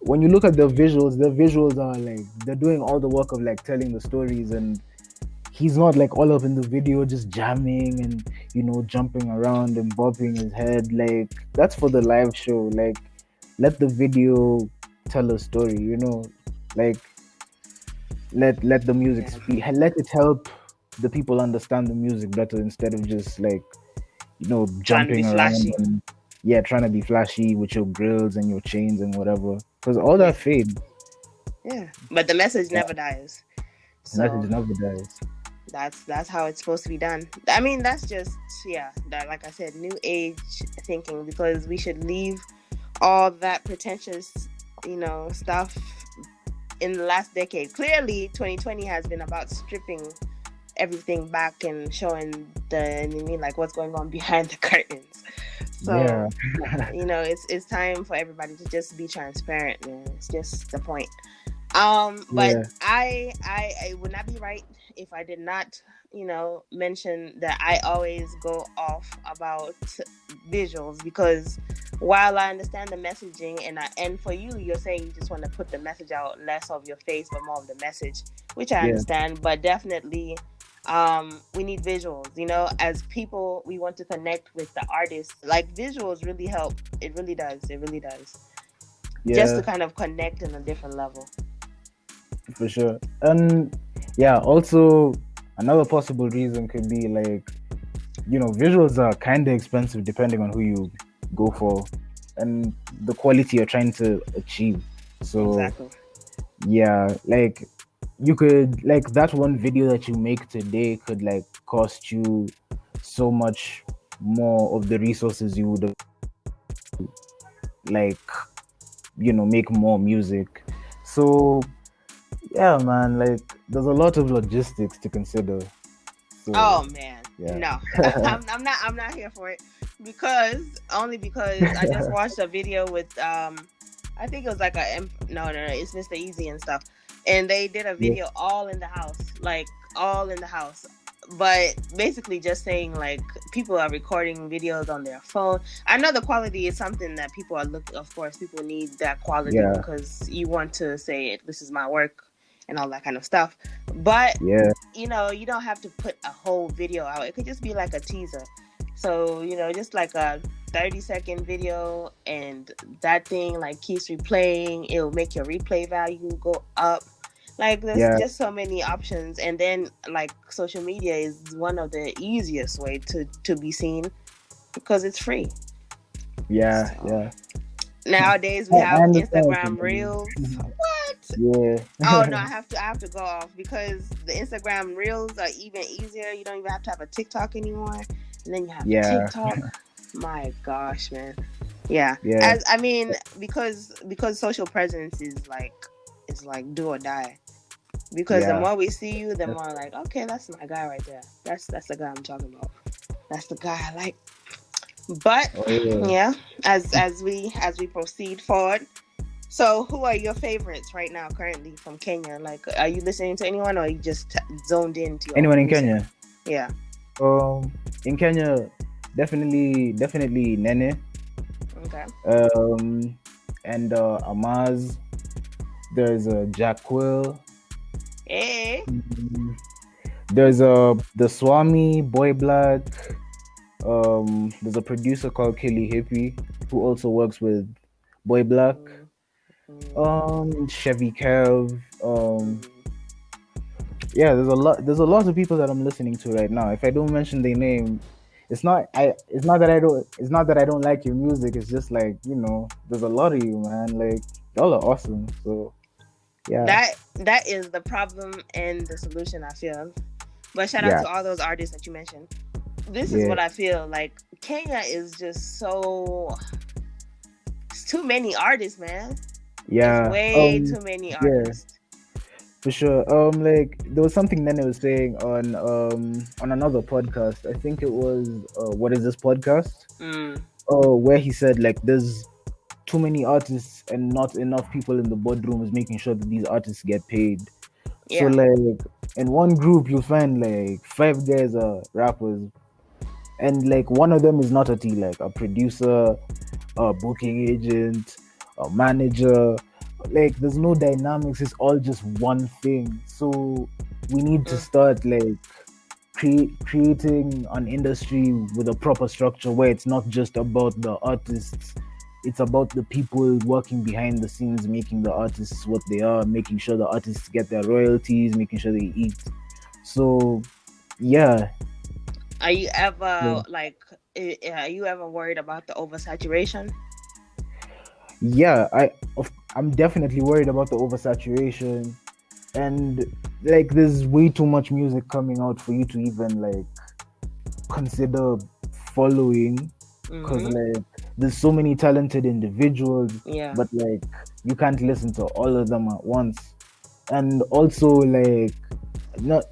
when you look at the visuals are like they're doing all the work of like telling the stories, and he's not like all up in the video just jamming and jumping around and bobbing his head. Like that's for the live show. Like let the video tell a story, like let the music speak, let it help the people understand the music better instead of just like jumping around and trying to be flashy with your grills and your chains and whatever, because all that fades. But the message never dies. So the message never dies. That's how it's supposed to be done. I mean, that's just that, like I said, new age thinking, because we should leave all that pretentious stuff in the last decade. Clearly 2020 has been about stripping everything back and showing like what's going on behind the curtains. So it's time for everybody to just be transparent, man. It's just the point. But I would not be right if I did not mention that I always go off about visuals, because while I understand the messaging and for you're saying you just want to put the message out, less of your face but more of the message, which I understand, but definitely we need visuals. As people, we want to connect with the artists. Like visuals really help. It really does. Just to kind of connect on a different level. For sure. And also another possible reason could be like visuals are kind of expensive depending on who you go for and the quality you're trying to achieve. So exactly. Like you could, like, that one video that you make today could like cost you so much more of the resources you would have like make more music. So man, like there's a lot of logistics to consider. So, oh man, no, I'm not here for it, because I just watched a video with I think it was like it's Mr. Easy and stuff, and they did a video all in the house, but basically just saying like people are recording videos on their phone. I know the quality is something that people are looking. Of course, people need that quality because you want to say this is my work and all that kind of stuff. But you don't have to put a whole video out. It could just be like a teaser. So just like a 30-second video, and that thing like keeps replaying. It'll make your replay value go up. Like there's just so many options, and then like social media is one of the easiest way to be seen because it's free. Nowadays we have Instagram Reels. What? Oh no, I have to go off, because the Instagram Reels are even easier. You don't even have to have a TikTok anymore, and then you have TikTok. My gosh, man. As I mean, because social presence is like do or die. Because the more we see you, the more like, okay, that's my guy right there. That's the guy I'm talking about. That's the guy I like. But as we proceed forward, so who are your favorites right now currently from Kenya? Like, are you listening to anyone, or are you just zoned into anyone in Kenya? Yeah. In Kenya, definitely Nene. Okay. And Amaz. There's Jack Quill. Hey. There's the Swami, Boy Black. There's a producer called Kelly Hippie who also works with Boy Black. Chevy Kev. There's a lot of people that I'm listening to right now. If I don't mention their name, it's not that I don't like your music. It's just like, there's a lot of you, man. Like, y'all are awesome. So that is the problem and the solution, I feel. But shout out to all those artists that you mentioned. This is what I feel like. Kenya is just it's too many artists, man. It's way too many artists. For sure. Like there was something Nene was saying on another podcast. I think it was What Is This Podcast? Where he said like there's too many artists and not enough people in the boardrooms making sure that these artists get paid. So like in one group you'll find like 5 guys are rappers, and like one of them is not a T, like a producer, a booking agent, a manager, like there's no dynamics, it's all just one thing. So we need to Mm. start like creating an industry with a proper structure where it's not just about the artists, it's about the people working behind the scenes, making the artists what they are, making sure the artists get their royalties, making sure they eat. So yeah. Are you Yeah. ever like? Are you ever worried about the oversaturation? Yeah, I'm definitely worried about the oversaturation, and like there's way too much music coming out for you to even like consider following, because Mm-hmm. like there's so many talented individuals, Yeah. but like you can't listen to all of them at once. And also like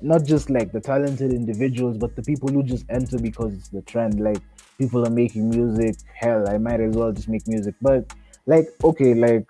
not just like the talented individuals, but the people who just enter because it's the trend. Like people are making music, hell, I might as well just make music. But like okay, like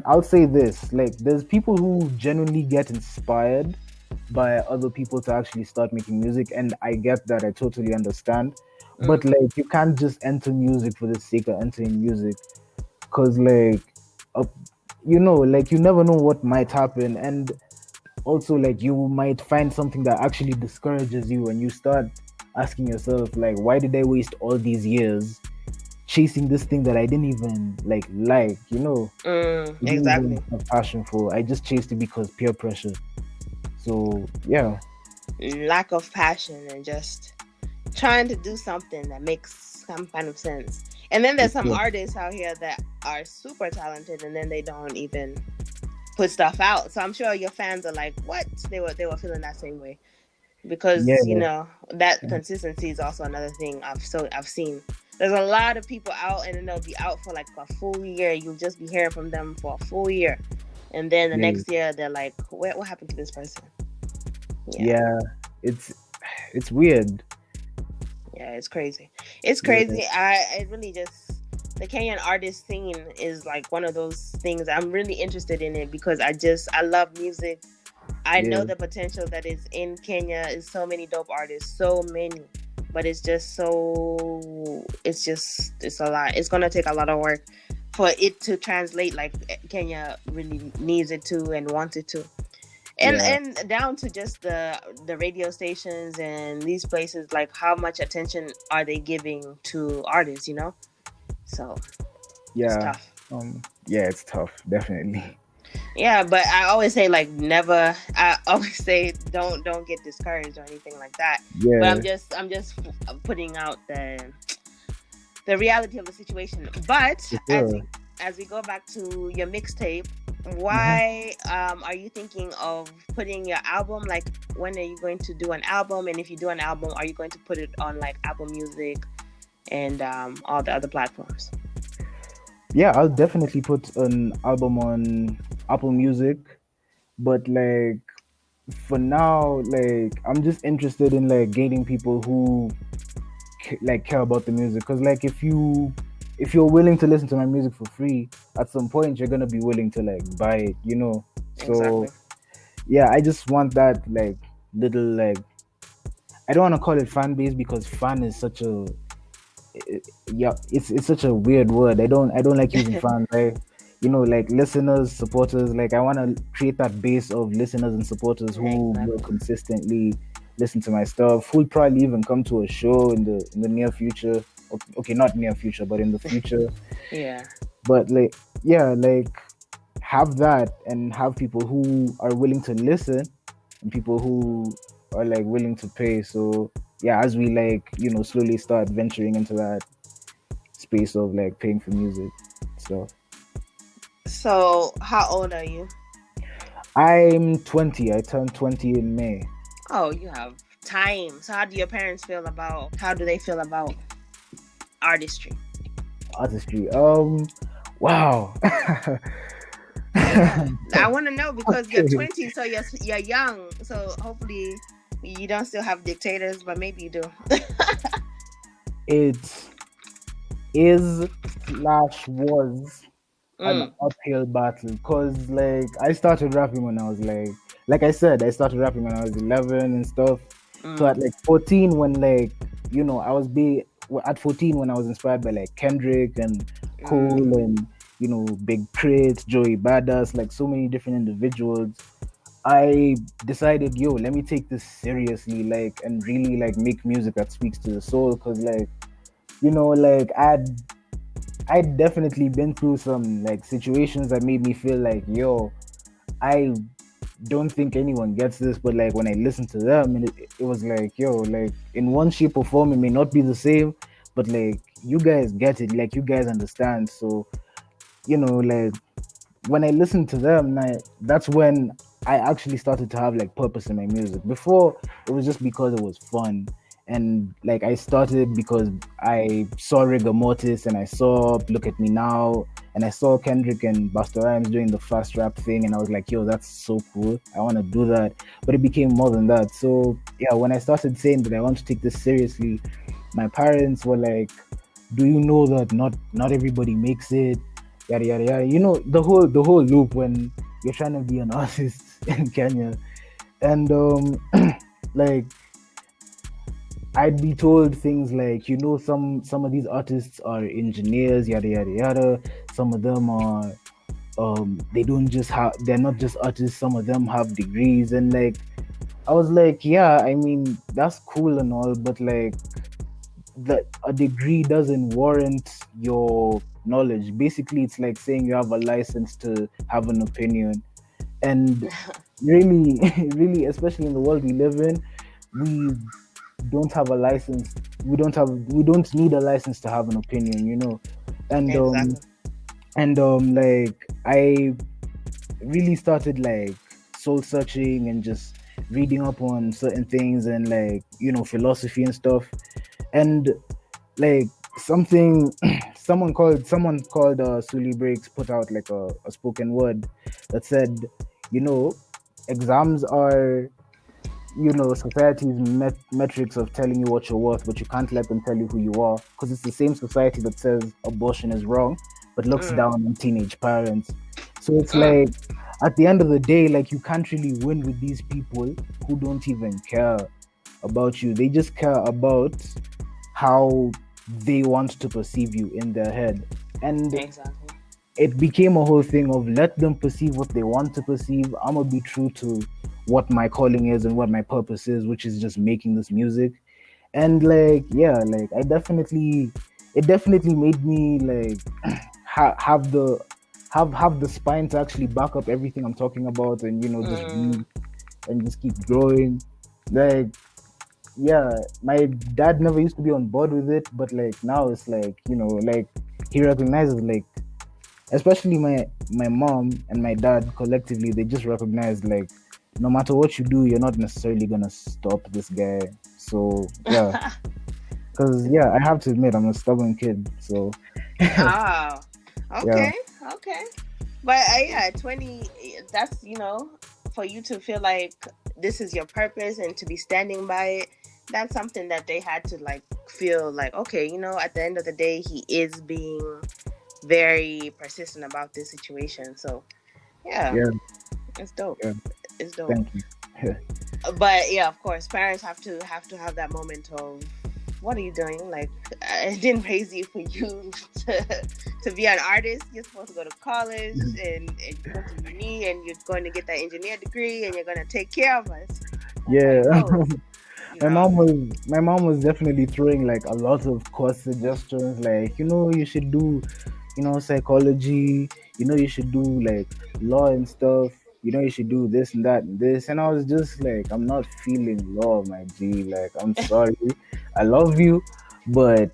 I'll say this, like there's people who genuinely get inspired by other people to actually start making music, and I get that, I totally understand. But Mm. like you can't just enter music for the sake of entering music, because like uh, like you never know what might happen. And also like you might find something that actually discourages you, and you start asking yourself like, why did I waste all these years chasing this thing that I didn't even I didn't even Exactly. have passion for. I just chased it because peer pressure. So yeah. Lack of passion and just trying to do something that makes some kind of sense. And then there's some Yeah. artists out here that are super talented and then they don't even put stuff out. So I'm sure your fans are like, "What?" They were feeling that same way because Yeah. that consistency is also another thing I've seen. There's a lot of people out and then they'll be out for like a full year. You'll just be hearing from them for a full year, and then the Yeah. next year they're like, What happened to this person?" Yeah. Yeah. It's it's weird. Yeah, it's crazy. It's Yeah. crazy. I really just the Kenyan artist scene is like one of those things I'm really interested in it because I love music. I know Yeah. the potential that is in Kenya is so many dope artists, so many. But it's a lot. It's gonna take a lot of work for it to translate like Kenya really needs it to and wants it to. and Yeah. and down to just the radio stations and these places, like how much attention are they giving to artists. So it's Yeah. tough. Yeah, it's tough, definitely. Yeah, but I always say like never. I always say don't get discouraged or anything like that. But Yeah. I'm just putting out the reality of the situation. But For as sure. we go back to your mixtape, Mhm. why are you thinking of putting your album? Like, when are you going to do an album? And if you do an album, are you going to put it on like Apple Music and all the other platforms? Yeah, I'll definitely put an album on Apple Music, but like for now, like I'm just interested in like gaining people who like care about the music. Because like if you're willing to listen to my music for free, at some point you're gonna be willing to like buy it. So Exactly. yeah, I just want that like little like, I don't want to call it fan base because fan is such a yeah, it's such a weird word. I don't like using fans, right? Like listeners, supporters. Like I want to create that base of listeners and supporters who will Exactly. consistently listen to my stuff, who'll probably even come to a show in the near future. Okay, not near future, but in the future. Yeah. But like yeah, like have that and have people who are willing to listen and people who are like willing to pay. So yeah, as we like slowly start venturing into that space of like paying for music stuff. So, how old are you? I'm 20. I turned 20 in May. Oh, you have time. So, how do they feel about artistry? Artistry. Wow. Yeah, I want to know because you're Okay. 20, so you're young. So hopefully you don't still have dictators, but maybe you do. It is slash was an Mm, uphill battle because like I started rapping when I was like I said, I started rapping when I was 11 and stuff. So mm, at like 14, when like I was at 14 when I was inspired by like Kendrick and Cole mm. and Big Crit, Joey Badass, like so many different individuals. I decided, yo, let me take this seriously, like, and really like make music that speaks to the soul, because like, like I'd definitely been through some like situations that made me feel like, yo, I don't think anyone gets this, but like when I listened to them, and it was like, yo, like in one shape or form, it may not be the same, but like you guys get it, like you guys understand. So, like when I listened to them, that's when I actually started to have like purpose in my music. Before, it was just because it was fun. And like I started because I saw Rigor Mortis and I saw Look at Me Now and I saw Kendrick and Busta Rhymes doing the fast rap thing, and I was like, yo, that's so cool. I want to do that. But it became more than that. So yeah, when I started saying that I want to take this seriously, my parents were like, do you know that not everybody makes it? Yada yada yada. The whole loop when you're trying to be an artist in Kenya. And like I'd be told things like, some of these artists are engineers, yada yada yada. Some of them are they're not just artists, some of them have degrees. And like I was like, yeah, I mean, that's cool and all, but like that a degree doesn't warrant your knowledge. Basically, it's like saying you have a license to have an opinion. And really, really, especially in the world we live in, we don't have a license. We don't need a license to have an opinion. And Exactly. like I really started like soul searching and just reading up on certain things and like philosophy and stuff. And like something someone called Sully Breaks put out like a spoken word that said, you know exams are society's metrics of telling you what you're worth, but you can't let them tell you who you are, because it's the same society that says abortion is wrong but looks down on teenage parents. So it's like, at the end of the day, like, you can't really win with these people who don't even care about you. They just care about how they want to perceive you in their head. And Exactly. it became a whole thing of, let them perceive what they want to perceive. I'm gonna be true to what my calling is and what my purpose is, which is just making this music. And like, yeah, like it definitely made me like have the spine to actually back up everything I'm talking about, and just be and just keep growing. Like, yeah, my dad never used to be on board with it, but like now it's like, like he recognizes, like, especially my mom and my dad collectively, they just recognize, like, no matter what you do, you're not necessarily gonna stop this guy. So yeah, because yeah, I have to admit, I'm a stubborn kid. So Oh, yeah, okay. But yeah, 20, that's, for you to feel like this is your purpose and to be standing by it, that's something that they had to like feel like, okay, at the end of the day, he is being very persistent about this situation. So yeah, yeah, it's dope. yeah. It's dope. Thank you. But yeah, of course, parents have that moment of, what are you doing? Like, I didn't raise you for you to be an artist. You're supposed to go to college and go to uni, and you're going to get that engineer degree, and you're going to take care of us. Yeah. You my know? mom was definitely throwing like a lot of course suggestions, like, you should do, psychology, you should do like law and stuff, you should do this and that and this. And I was just like, I'm not feeling law, my G. Like, I'm sorry, I love you, but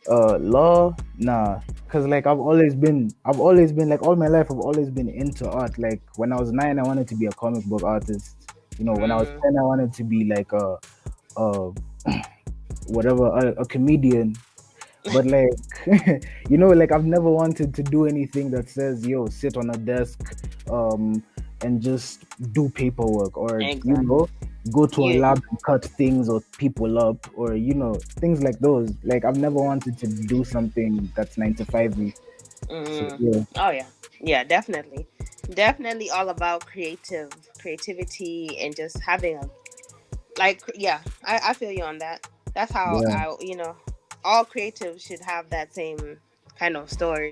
law, nah. Because like I've always been like, all my life I've always been into art. Like, when I was 9, I wanted to be a comic book artist. When I was 10, I wanted to be like a whatever, a comedian. But like, like, I've never wanted to do anything that says, yo, sit on a desk and just do paperwork, or Exactly. go to a You, lab and cut things or people up, or things like those. Like, I've never wanted to do something that's 9 to 5. So yeah. oh yeah, definitely all about creativity and just having a, like, yeah, I feel you on that. That's how Yeah. all creatives should have that same kind of story.